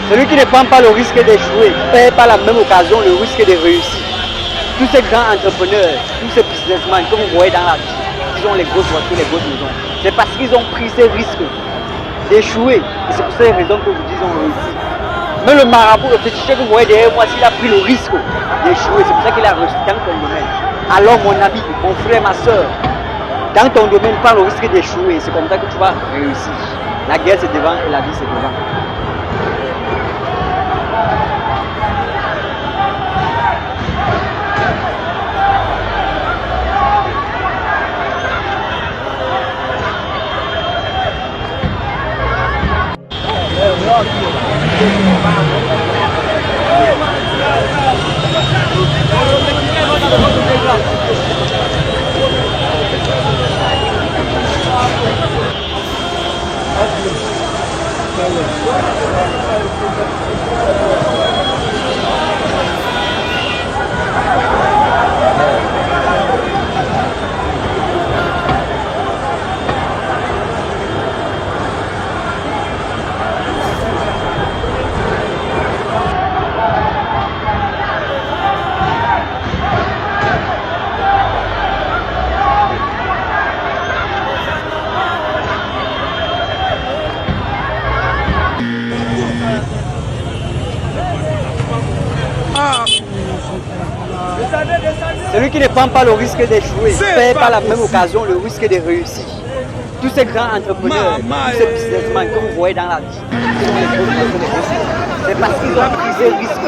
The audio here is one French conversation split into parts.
Celui qui ne prend pas le risque d'échouer perd par la même occasion le risque de réussir. Tous ces grands entrepreneurs, tous ces businessmen que vous voyez dans la vie, ils ont les grosses voitures, les grosses maisons. C'est parce qu'ils ont pris ces risques d'échouer. Et c'est pour ces raisons qu'aujourd'hui ils ont réussi. Mais le marabout, le petit chef que vous voyez derrière moi, s'il a pris le risque d'échouer, c'est pour ça qu'il a réussi dans ton domaine. Alors mon ami, mon frère, ma soeur, dans ton domaine, prends le risque d'échouer. C'est comme ça que tu vas réussir. La guerre c'est devant et la vie c'est devant. Celui qui ne prend pas le risque d'échouer perd par la même occasion le risque de réussir. Tous ces grands entrepreneurs, tous ces businessmen que vous voyez dans la vie, c'est parce qu'ils ont pris le risque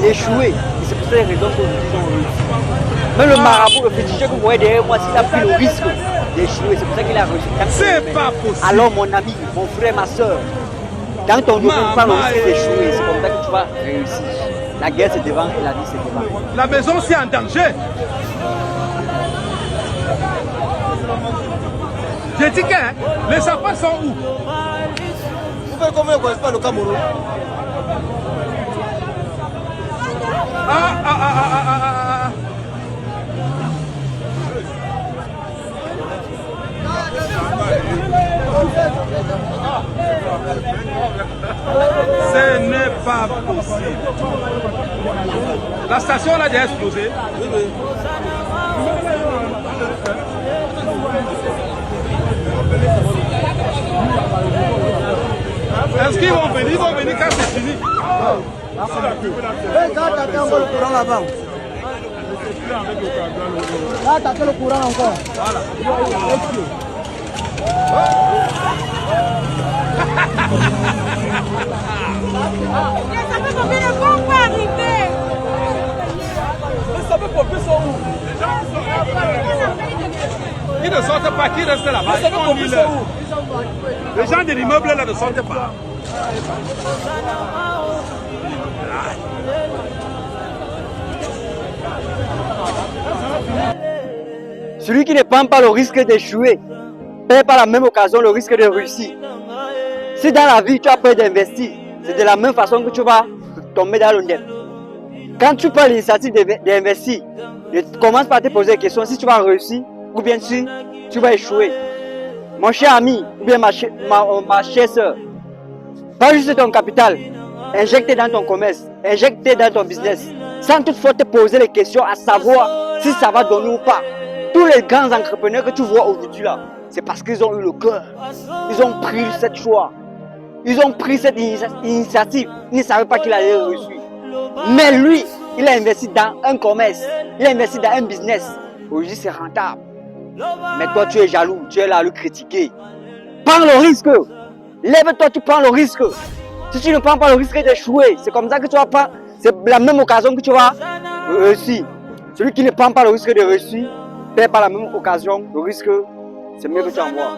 d'échouer. Et c'est pour ces raisons qu'aujourd'hui ils ont réussi. Mais le marabout, le petit chef que vous voyez derrière moi, s'il a pris le risque d'échouer, c'est pour ça qu'il a réussi. C'est pas possible. Alors mon ami, mon frère, ma soeur, dans ton domaine, prends le risque d'échouer. C'est comme ça que tu vas réussir. La guerre c'est devant et la vie c'est devant. La maison c'est en danger. J'ai dit que les enfants sont où? Vous faites combien qu'on pas le Cameroun? Ce n'est pas possible. La station là a déjà explosé. Est-ce qu'ils vont venir? Ils vont venir quand c'est fini. Regarde, t'attends le courant là-bas. Là, t'attends le courant encore. Voilà. Ça peut pas bien, on peut arriver. Ça peut pas plus où? Ils ne sortent pas, qui restent là-bas. Les gens de l'immeuble là ne sortent pas. Celui qui ne prend pas le risque d'échouer perd par la même occasion le risque de réussir. Si dans la vie tu as peur d'investir, c'est de la même façon que tu vas tomber dans le net. Quand tu prends l'initiative d'investir, commence par te poser des questions si tu vas réussir ou bien si tu vas échouer. Mon cher ami ou bien ma chère soeur, pas juste ton capital, injecte dans ton commerce, injecte dans ton business, sans toutefois te poser les questions à savoir si ça va donner ou pas. Tous les grands entrepreneurs que tu vois aujourd'hui là, c'est parce qu'ils ont eu le cœur. Ils ont pris cette choix. Ils ont pris cette initiative. Ils ne savaient pas qu'il allait réussir. Mais lui, il a investi dans un commerce. Il a investi dans un business. Aujourd'hui, c'est rentable. Mais toi, tu es jaloux. Tu es là à le critiquer. Prends le risque. Lève-toi, tu prends le risque. Si tu ne prends pas le risque d'échouer, c'est comme ça que tu vas prendre. C'est la même occasion que tu vas réussir. Celui qui ne prend pas le risque de réussir, perd par la même occasion le risque. C'est mieux que tu envoies.